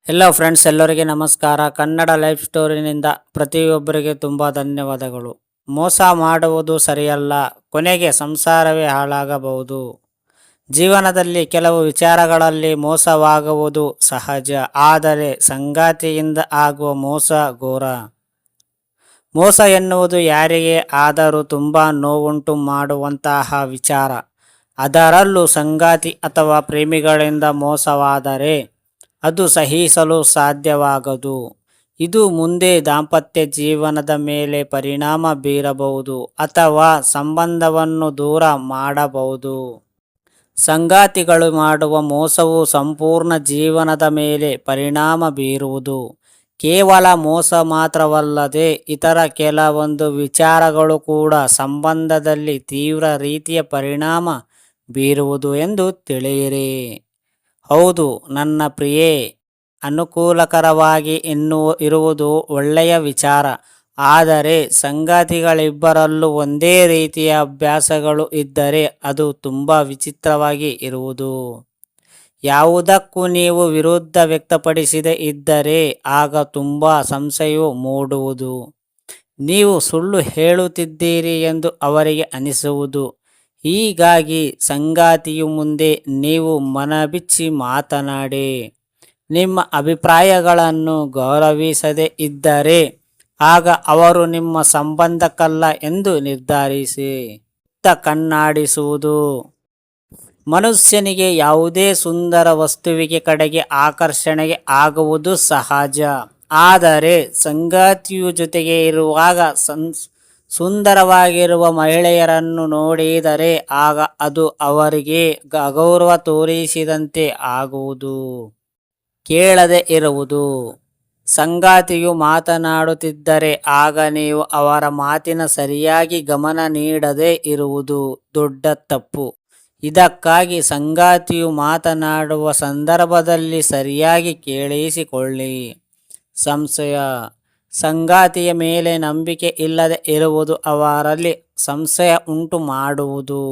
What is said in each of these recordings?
ಎಲ್ಲ ಫ್ರೆಂಡ್ಸ್ ಎಲ್ಲರಿಗೆ ನಮಸ್ಕಾರ. ಕನ್ನಡ ಲೈಫ್ ಸ್ಟೋರಿನಿಂದ ಪ್ರತಿಯೊಬ್ಬರಿಗೆ ತುಂಬ ಧನ್ಯವಾದಗಳು. ಮೋಸ ಮಾಡುವುದು ಸರಿಯಲ್ಲ, ಕೊನೆಗೆ ಸಂಸಾರವೇ ಹಾಳಾಗಬಹುದು. ಜೀವನದಲ್ಲಿ ಕೆಲವು ವಿಚಾರಗಳಲ್ಲಿ ಮೋಸವಾಗುವುದು ಸಹಜ, ಆದರೆ ಸಂಗಾತಿಯಿಂದ ಆಗುವ ಮೋಸ ಘೋರ. ಮೋಸ ಎನ್ನುವುದು ಯಾರಿಗೆ ಆದರೂ ತುಂಬ ನೋವುಂಟು ಮಾಡುವಂತಹ ವಿಚಾರ. ಅದರಲ್ಲೂ ಸಂಗಾತಿ ಅಥವಾ ಪ್ರೇಮಿಗಳಿಂದ ಮೋಸವಾದರೆ ಅದು ಸಹಿಸಲು ಸಾಧ್ಯವಾಗದು. ಇದು ಮುಂದೆ ದಾಂಪತ್ಯ ಜೀವನದ ಮೇಲೆ ಪರಿಣಾಮ ಬೀರಬಹುದು ಅಥವಾ ಸಂಬಂಧವನ್ನು ದೂರ ಮಾಡಬಹುದು. ಸಂಗಾತಿಗಳು ಮಾಡುವ ಮೋಸವು ಸಂಪೂರ್ಣ ಜೀವನದ ಮೇಲೆ ಪರಿಣಾಮ ಬೀರುವುದು. ಕೇವಲ ಮೋಸ ಮಾತ್ರವಲ್ಲದೆ ಇತರ ಕೆಲವೊಂದು ವಿಚಾರಗಳು ಕೂಡ ಸಂಬಂಧದಲ್ಲಿ ತೀವ್ರ ರೀತಿಯ ಪರಿಣಾಮ ಬೀರುವುದು ಎಂದು ತಿಳಿಯಿರಿ. ಹೌದು ನನ್ನ ಪ್ರಿಯೆ, ಅನುಕೂಲಕರವಾಗಿ ಇರುವುದು ಒಳ್ಳೆಯ ವಿಚಾರ. ಆದರೆ ಸಂಗಾತಿಗಳಿಬ್ಬರಲ್ಲೂ ಒಂದೇ ರೀತಿಯ ಅಭ್ಯಾಸಗಳು ಇದ್ದರೆ ಅದು ತುಂಬ ವಿಚಿತ್ರವಾಗಿ ಇರುವುದು. ಯಾವುದಕ್ಕೂ ನೀವು ವಿರುದ್ಧ ವ್ಯಕ್ತಪಡಿಸದೇ ಇದ್ದರೆ ಆಗ ತುಂಬ ಸಂಶಯವು ಮೂಡುವುದು. ನೀವು ಸುಳ್ಳು ಹೇಳುತ್ತಿದ್ದೀರಿ ಎಂದು ಅವರಿಗೆ ಅನಿಸುವುದು. ಹೀಗಾಗಿ ಸಂಗಾತಿಯು ಮುಂದೆ ನೀವು ಮನಬಿಚ್ಚಿ ಮಾತನಾಡಿ ನಿಮ್ಮ ಅಭಿಪ್ರಾಯಗಳನ್ನು ಗೌರವಿಸದೇ ಇದ್ದರೆ ಆಗ ಅವರು ನಿಮ್ಮ ಸಂಬಂಧಕ್ಕಲ್ಲ ಎಂದು ನಿರ್ಧರಿಸಿ ಕಣ್ಣಾಡಿಸುವುದು. ಮನುಷ್ಯನಿಗೆ ಯಾವುದೇ ಸುಂದರ ವಸ್ತುವಿಗೆ ಕಡೆಗೆ ಆಕರ್ಷಣೆಗೆ ಆಗುವುದು ಸಹಜ. ಆದರೆ ಸಂಗಾತಿಯು ಜೊತೆಗೆ ಇರುವಾಗ ಸುಂದರವಾಗಿರುವ ಮಹಿಳೆಯರನ್ನು ನೋಡಿದರೆ ಆಗ ಅದು ಅವರಿಗೆ ಅಗೌರವ ತೋರಿಸಿದಂತೆ ಆಗುವುದು. ಕೇಳದೆ ಇರುವುದು. ಸಂಗಾತಿಯು ಮಾತನಾಡುತ್ತಿದ್ದರೆ ಆಗ ನೀವು ಅವರ ಮಾತಿನ ಸರಿಯಾಗಿ ಗಮನ ನೀಡದೇ ಇರುವುದು ದೊಡ್ಡ ತಪ್ಪು. ಇದಕ್ಕಾಗಿ ಸಂಗಾತಿಯು ಮಾತನಾಡುವ ಸಂದರ್ಭದಲ್ಲಿ ಸರಿಯಾಗಿ ಕೇಳಿಸಿಕೊಳ್ಳಿ. ಸಂಶಯ. ಸಂಗಾತಿಯ ಮೇಲೆ ನಂಬಿಕೆ ಇಲ್ಲದೆ ಇರುವುದು ಅವರಲ್ಲಿ ಸಂಶಯ ಉಂಟು ಮಾಡುವುದು.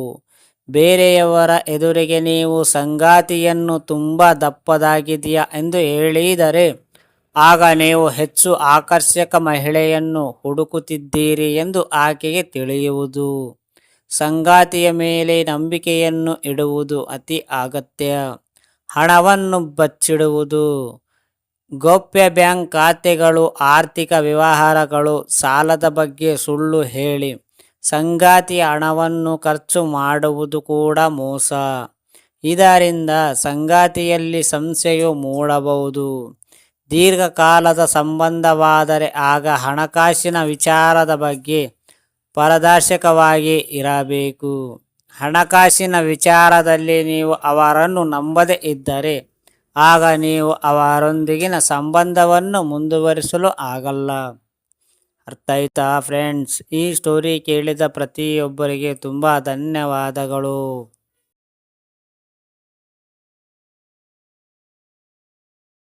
ಬೇರೆಯವರ ಎದುರಿಗೆ ನೀವು ಸಂಗಾತಿಯನ್ನು ತುಂಬ ದಪ್ಪದಾಗಿದೆಯಾ ಎಂದು ಹೇಳಿದರೆ ಆಗ ನೀವು ಹೆಚ್ಚು ಆಕರ್ಷಕ ಮಹಿಳೆಯನ್ನು ಹುಡುಕುತ್ತಿದ್ದೀರಿ ಎಂದು ಆಕೆಗೆ ತಿಳಿಯುವುದು. ಸಂಗಾತಿಯ ಮೇಲೆ ನಂಬಿಕೆಯನ್ನು ಇಡುವುದು ಅತಿ ಅಗತ್ಯ. ಹಣವನ್ನು ಬಚ್ಚಿಡುವುದು. ಗೌಪ್ಯ ಬ್ಯಾಂಕ್ ಖಾತೆಗಳು, ಆರ್ಥಿಕ ವ್ಯವಹಾರಗಳು, ಸಾಲದ ಬಗ್ಗೆ ಸುಳ್ಳು ಹೇಳಿ ಸಂಗಾತಿಯ ಹಣವನ್ನು ಖರ್ಚು ಮಾಡುವುದು ಕೂಡ ಮೋಸ. ಇದರಿಂದ ಸಂಗಾತಿಯಲ್ಲಿ ಸಂಶಯ ಮೂಡಬಹುದು. ದೀರ್ಘಕಾಲದ ಸಂಬಂಧವಾದರೆ ಆಗ ಹಣಕಾಸಿನ ವಿಚಾರದ ಬಗ್ಗೆ ಪಾರದರ್ಶಕವಾಗಿ ಇರಬೇಕು. ಹಣಕಾಸಿನ ವಿಚಾರದಲ್ಲಿ ನೀವು ಅವರನ್ನು ನಂಬದೇ ಇದ್ದರೆ ಆಗ ನೀವು ಅವರೊಂದಿಗಿನ ಸಂಬಂಧವನ್ನು ಮುಂದುವರಿಸಲು ಆಗಲ್ಲ. ಅರ್ಥ ಆಯ್ತಾ ಫ್ರೆಂಡ್ಸ್? ಈ ಸ್ಟೋರಿ ಕೇಳಿದ ಪ್ರತಿಯೊಬ್ಬರಿಗೆ ತುಂಬ ಧನ್ಯವಾದಗಳು.